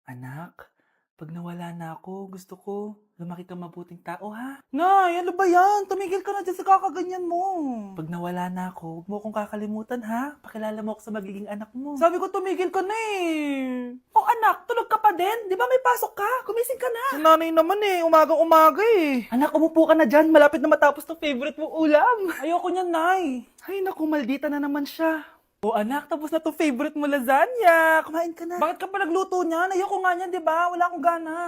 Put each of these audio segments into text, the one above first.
Anak, pag nawala na ako, gusto ko lumaki kang mabuting tao, ha? Nay, ano ba yan? Tumigil ka na dyan sa kakaganyan mo. Pag nawala na ako, huwag mo akong kakalimutan, ha? Pakilala mo ako sa magiging anak mo. Sabi ko, tumigil ka na eh. Oh anak, tulog ka pa din? Di ba may pasok ka? Gumising ka na. Si nanay naman eh, umagang-umaga eh. Anak, umupo ka na dyan. Malapit na matapos ng favorite mong ulam. Ayoko niyan, nay. Ay naku, maldita na naman siya. Oh anak, tapos na to favorite mo lasagna. Kumain ka na. Bakit ka pa nagluto niyan? Ayoko nga niyan, di ba? Wala akong gana.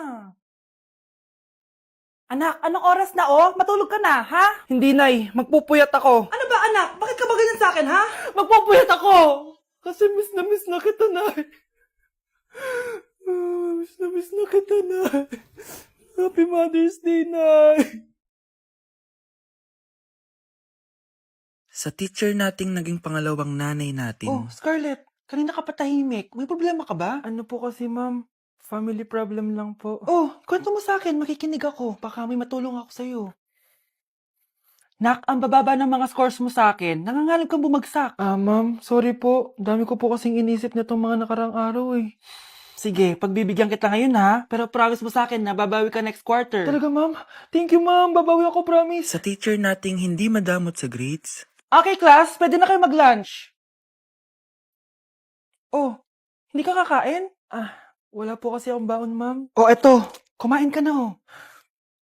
Anak, anong oras na oh? Matulog ka na, ha? Hindi, Nay. Magpupuyat ako. Ano ba, anak? Bakit ka ba ganyan sa akin, ha? Magpupuyat ako! Kasi miss na kita, Nay. Miss na kita, Nay. Happy Mother's Day, Nay. Sa teacher nating naging pangalawang nanay natin, Oh, Scarlett. Kanina ka pa tahimik. May problema ka ba? Ano po kasi, ma'am? Family problem lang po. Oh, kwento mo sa akin. Makikinig ako. Baka may matulong ako sa'yo. Nak, ang bababa ng mga scores mo sa akin. Nangangalap kang bumagsak. Ma'am, sorry po. Dami ko po kasing inisip na itong mga nakarang araw eh. Sige, pagbibigyan kita ngayon ha. Pero promise mo sa akin na babawi ka next quarter. Talaga, ma'am? Thank you, ma'am. Babawi ako, promise. sa teacher nating hindi madamot sa grades, Okay, class. Pwede na kayo mag-lunch. Oh, hindi ka kakain? Wala po kasi akong baon, ma'am. Oh, eto. Kumain ka na, oh.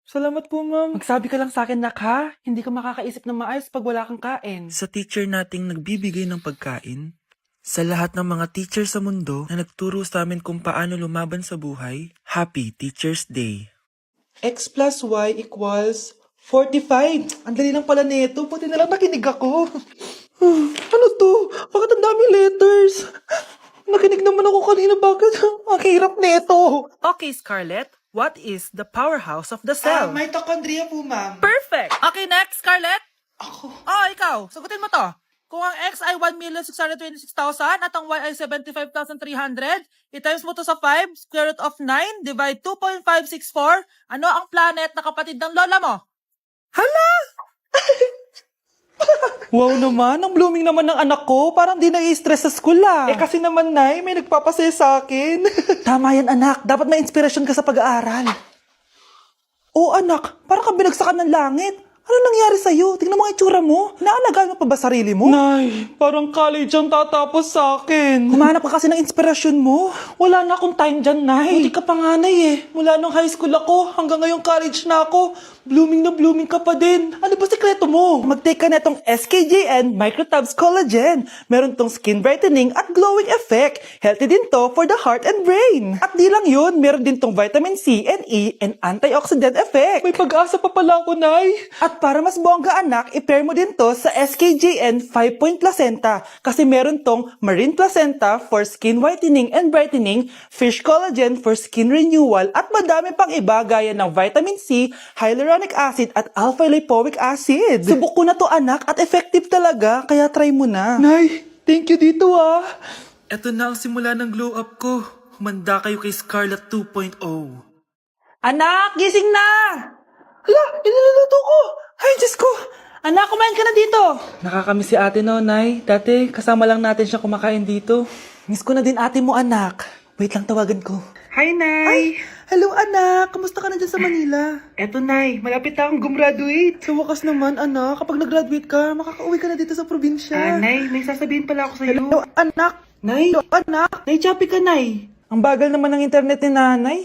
Salamat po, ma'am. Magsabi ka lang sa akin, nak, ha? Hindi ka makakaisip ng maayos pag wala kang kain. sa teacher nating nagbibigay ng pagkain, sa lahat ng mga teacher sa mundo na nagturo sa amin kung paano lumaban sa buhay, Happy Teacher's Day! X plus Y equals 45. Ang dali lang pala nito. Buti na lang nakinig ako. Ano to? Bakit ang daming letters? Nakinig naman ako kanina. Bakit? Ang hirap nito. Okay, Scarlett, what is the powerhouse of the cell? Mitochondria po, ma'am. Perfect! Okay, next, Scarlett. Ako. Oh, ikaw, sagutin mo to. Kung ang X ay 1,626,000 at ang Y ay 75,300, i-times mo to sa 5, square root of 9, divide 2.564, ano ang planet na kapatid ng lola mo? Wow naman, ang blooming naman ng anak ko. Parang di na-i-stress sa school ah. Kasi naman, Nay, may nagpapasaya sa akin. Tama yan, anak. Dapat may inspirasyon ka sa pag-aaral. Oo, anak. Parang ka binagsakan ng langit. Ano nangyari sa'yo? Tingnan mo ang itsura mo. Naalagaan mo pa ba sarili mo? Nay, parang college ang tatapos sa akin. Humanap ka kasi ng inspirasyon mo. Wala na akong time dyan, Nay. Hindi ka panganay eh. Mula nung high school ako, hanggang ngayong college na ako. Blooming na blooming ka pa din. Ano ba sekreto mo? Mag-take ka na itong SKJN Microtabs Collagen. Meron tong skin brightening at glowing effect. Healthy din to for the heart and brain. At di lang yun, meron din tong vitamin C and E and antioxidant effect. May pag-asa pa pala ako, Nay. At para mas bongga anak, i-pair mo din to sa SKJN 5-point placenta. Kasi meron tong marine placenta for skin whitening and brightening, fish collagen for skin renewal, at madami pang iba gaya ng vitamin C, hyaluronic acid, at alpha-lipoic acid. Subok ko na to anak at effective talaga, kaya try mo na. Nay, thank you dito ah. Ito na ang simula ng glow up ko. Humanda kayo kay Scarlett 2.0. Anak, gising na! Hala, iniluluto ko! Ay, Diyos ko! Anak, kumain ka na dito! Nakakamiss si ate no, Nay. Dati, kasama lang natin siya kumakain dito. Miss ko na din ate mo, anak. Wait lang, tawagan ko. Hi, Nay! Ay, hello anak! Kamusta ka na dyan sa Manila? Eto, Nay, malapit na akong gumraduate. Sa wakas naman, anak, kapag nag-graduate ka, makaka-uwi ka na dito sa probinsya. Nay, may sasabihin pala ako sa'yo. Hello, anak! Nay, Hello, anak! Nay, choppy ka, Nay. Ang bagal naman ng internet ni nanay.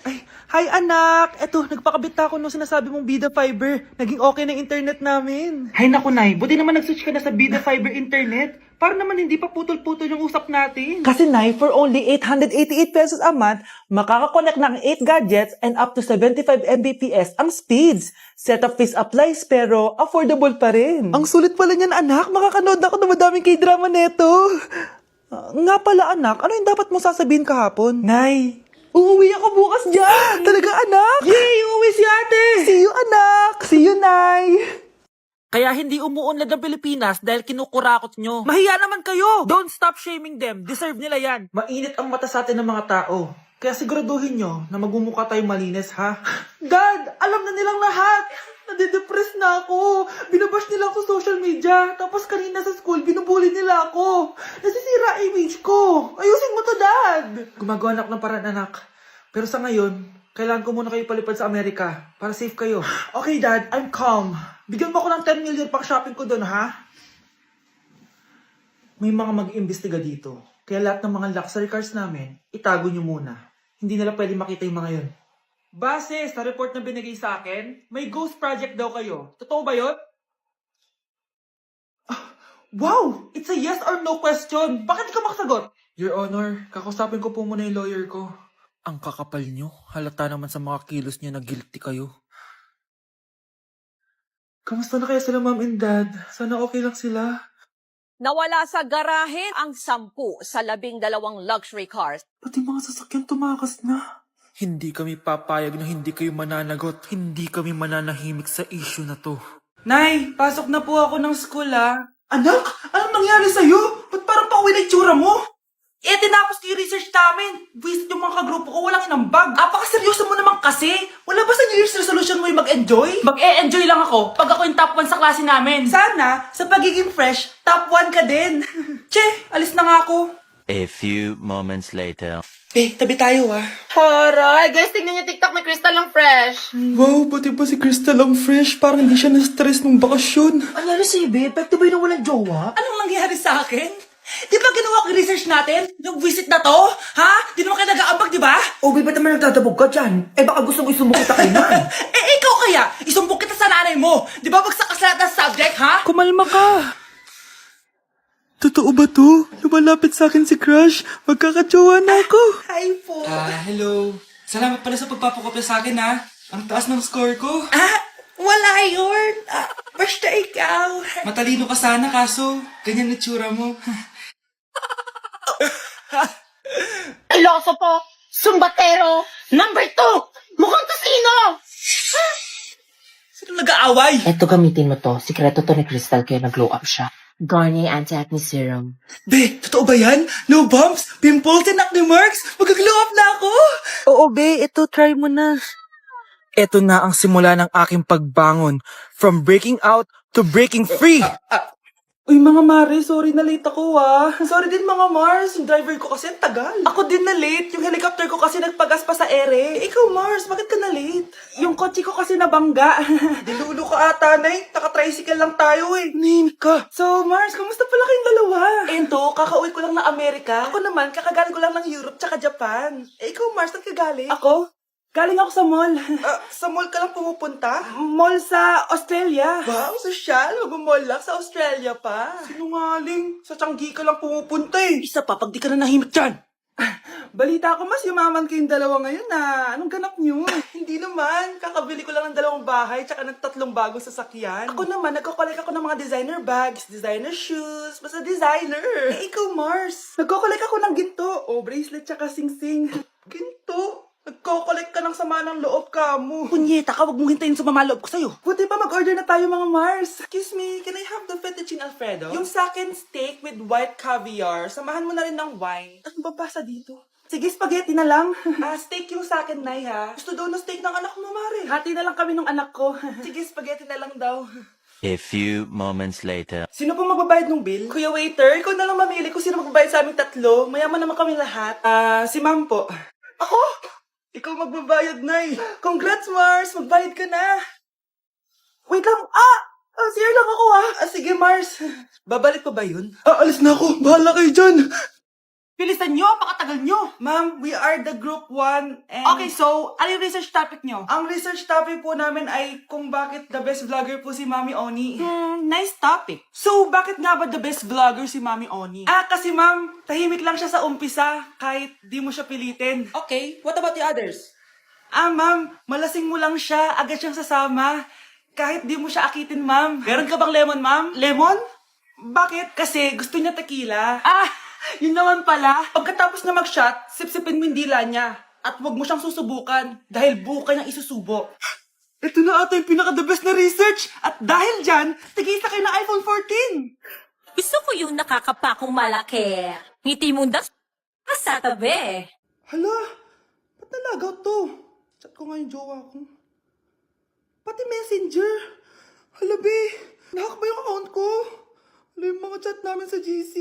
Ay, hi anak! Eto, nagpakabit na ako nung sinasabi mong Bida Fiber. Naging okay na internet namin. Hay naku, Nay, buti naman nag-switch ka na sa Bida Fiber Internet. Para naman hindi pa putol-putol yung usap natin. Kasi Nay, for only 888 pesos a month, makakakonect ng 8 gadgets and up to 75 Mbps ang speeds. Setup fees applies pero affordable pa rin. Ang sulit pala niyan anak, makakanood ako ng madaming k-drama neto. Nga pala anak, ano yung dapat mo sasabihin kahapon? Nay, uuwi ako bukas dyan! Talaga anak? Yay! Uuwi si ate! See you anak! See you Nay! Kaya hindi umuunlad ang Pilipinas dahil kinukurakot nyo. Mahiya naman kayo! Don't stop shaming them. Deserve nila yan. Mainit ang mata sa atin ng mga tao. Kaya siguraduhin nyo na magmumukha tayong malinis, ha? Dad! Alam na nilang lahat! Nadidepress na ako. Binabash nila ako sa social media. Tapos kanina sa school, binubuli nila ako. Nasisira image ko. Ayusin mo to, Dad. Gumagawa na ako ng paraan, anak. Pero sa ngayon, kailangan ko muna kayo palipad sa Amerika para safe kayo. Okay, Dad. I'm calm. Bigyan mo ako ng 10 million pang shopping ko doon, ha? May mga mag-iimbestiga dito. Kaya lahat ng mga luxury cars namin, itago nyo muna. Hindi nila pwede makita yung mga yun. Base sa report na binigay sa akin, may ghost project daw kayo. Totoo ba yun? Wow! It's a yes or no question. Bakit di ka makasagot? Your Honor, kakusapin ko po muna yung lawyer ko. Ang kakapal nyo. Halata naman sa mga kilos nyo na guilty kayo. Kamusta na kaya sila, Mom and Dad? Sana okay lang sila. Nawala sa garahe ang 10 sa 12 luxury cars. Pati mga sasakyan tumakas na. Hindi kami papayag na hindi kayo mananagot. Hindi kami mananahimik sa issue na to. Nay, pasok na po ako ng school, ha? Anak, anong nangyari sa'yo? Ba't parang pauwi na itsura mo? Tinapos ko yung research namin. Visit yung mga kagrupo ko, walang inambag. Apakaseryoso mo naman kasi. Wala ba sa New Year's resolution mo yung mag-enjoy? Mag-e-enjoy lang ako pag ako yung top 1 sa klase namin. Sana, sa pagiging fresh, top 1 ka din. Che, alis na nga ako. A few moments later. Tabi tayo, ha? Horay! Guys, tignan niyo TikTok ni Crystal lang fresh. Wow, pati ba si Crystal ang fresh? Parang hindi siya na-stress nung bakasyon. Ano si Ibe? Pwede ba yun walang jowa? Anong nangyari sa akin? Di ba ginawa ko yung research natin? Yung visit na to? Ha? Di naman kayo nag-aambag, di ba? O, ba't naman nagtatabog ka dyan? Baka gusto mo isumbong kita kay Nan. Ikaw kaya? Isumbong kita sa nanay mo. Di ba bagsak ka sa lahat ng subject, ha? Kumalma ka! Totoo ba to? Lumalapit sa akin si Crush. Magkakajowa na ako. Hi po. Hello. Salamat pala sa pagpapakopya sa akin, ha? Ang taas ng score ko. Wala yun. Basta ikaw. Matalino ka sana, kaso ganyan na tsura mo. Iloso po! Sumbatero! Number 2! Mukhang kasino! Sino nag-aaway? Eto, gamitin mo to. Sikreto to ni Crystal kaya nag-glow up siya. Garnier Anti-Acne Serum. Be, totoo ba yan? No bumps, pimples, and acne marks? Mag-glow up na ako! Oo, be. Ito, try mo na. Ito na ang simula ng aking pagbangon. From breaking out to breaking free. Uy, mga Mare, sorry na late ako, ha? Sorry din, mga Mars. Yung driver ko kasi ang tagal. Ako din na late. Yung helicopter ko kasi nagpagas pa sa ere. Ikaw, Mars, bakit ka na late? Yung kotse ko kasi nabangga. Dilulo ka ata, Nay. Naka-tricycle lang tayo, eh. Name ka. So, Mars, kamusta pala kayong dalawa? Ento, kakauwi ko lang na Amerika. Ako naman, kakagaling ko lang ng Europe tsaka Japan. Ikaw, Mars, saan ka galing? Ako? Galing ako sa mall. Sa mall ka lang pumupunta? Mall sa Australia. Wow, sosyal. Mag-mall lang sa Australia pa. Sinungaling. Sa Changi ka lang pumupunta eh. Isa pa, pag di ka na nahimik dyan. Balita ko mas yumaman kayong dalawa ngayon na. Anong ganap nyo? Hindi naman. Kakabili ko lang ng 2 bahay tsaka ng 3 bagong sasakyan. Ako naman, nagko-collect ako ng mga designer bags, designer shoes, basta designer. Ikaw, Mars. Nagko-collect ako ng ginto. O, bracelet tsaka sing-sing. Ginto? Nagko-collect ka ng sama ng loob ka mo. Punyeta ka, wag mong hintayin sumama loob ko sa'yo. Buti pa mag-order na tayo, mga Mars. Excuse me, can I have the fettuccine Alfredo? Yung sa akin steak with white caviar. Samahan mo na rin ng wine. Ano ba basa dito? Sige, spaghetti na lang. Steak yung sa akin, Nay, ha? Gusto daw na steak ng anak mo, Mare. Hati na lang kami ng anak ko. Sige, spaghetti na lang daw. A few moments later. Sino po magbabayad ng bill? Kuya waiter, ikaw na lang mamili kung sino magbabayad sa aming 3. Mayaman naman kami lahat. Si Ma'am po. Ako? Ikaw magbabayad, Nay. Congrats, Mars. Magbayad ka na. Wait lang. CR lang ako, ha. Sige, Mars. Babalik pa ba yun? Alis na ako. Bahala kayo dyan. Bilisan nyo, pakatagal nyo. Ma'am, we are the group 1 and... Okay, so, ano yung research topic nyo? Ang research topic po namin ay kung bakit the best vlogger po si Mami Oni. Nice topic. So, bakit nga ba the best vlogger si Mami Oni? Kasi ma'am, tahimik lang siya sa umpisa kahit di mo siya pilitin. Okay, what about the others? Ma'am, malasing mo lang siya, agad siyang sasama. Kahit di mo siya akitin, ma'am. Meron ka bang lemon, ma'am? Lemon? Bakit? Kasi gusto niya tequila. Yun naman pala. Pagkatapos na mag-shot, sipsipin mo yung dila niya. At huwag mo siyang susubukan dahil buka niyang isusubo. Ito na ata yung pinaka-the best na research. At dahil dyan, tigisa kayo ng iPhone 14. Gusto ko yung nakakapakong malaki. Ngiti mo das sa tabi. Hala, ba't nalagaw to? Chat ko nga yung jowa ko. Pati messenger. Halabi, nahack ba yung account ko? Hala, yung mga chat namin sa GC.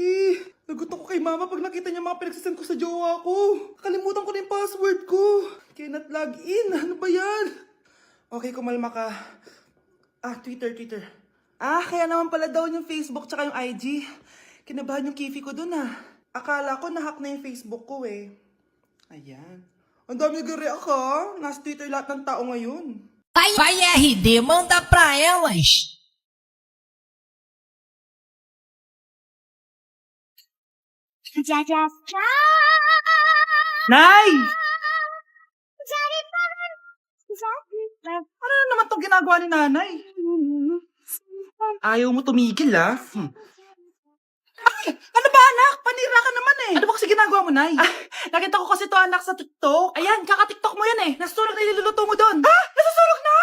Nagutom ko kay mama pag nakita niya mga pinagsasend ko sa jowa ko. Kalimutan ko na yung password ko. Cannot log in. Ano ba yan? Okay, kumalma ka. Twitter. Kaya naman pala daw yung Facebook tsaka yung IG. Kinabahan yung kifi ko dun Akala ko nahack na yung Facebook ko eh. Ayan. Ang dami nag-react Nasa Twitter lahat ng tao ngayon. Vai RD, manda pra elas. Nay! Ano na naman itong ginagawa ni nanay? Ayaw mo tumigil Ay, ano ba anak? Panira ka naman eh. Ano ba kasi ginagawa mo, Nay? Nakita ko kasi to anak sa TikTok. Ayan, kaka-TikTok mo yan eh. Nasusunog na niluluto mo doon. Nasusunog na?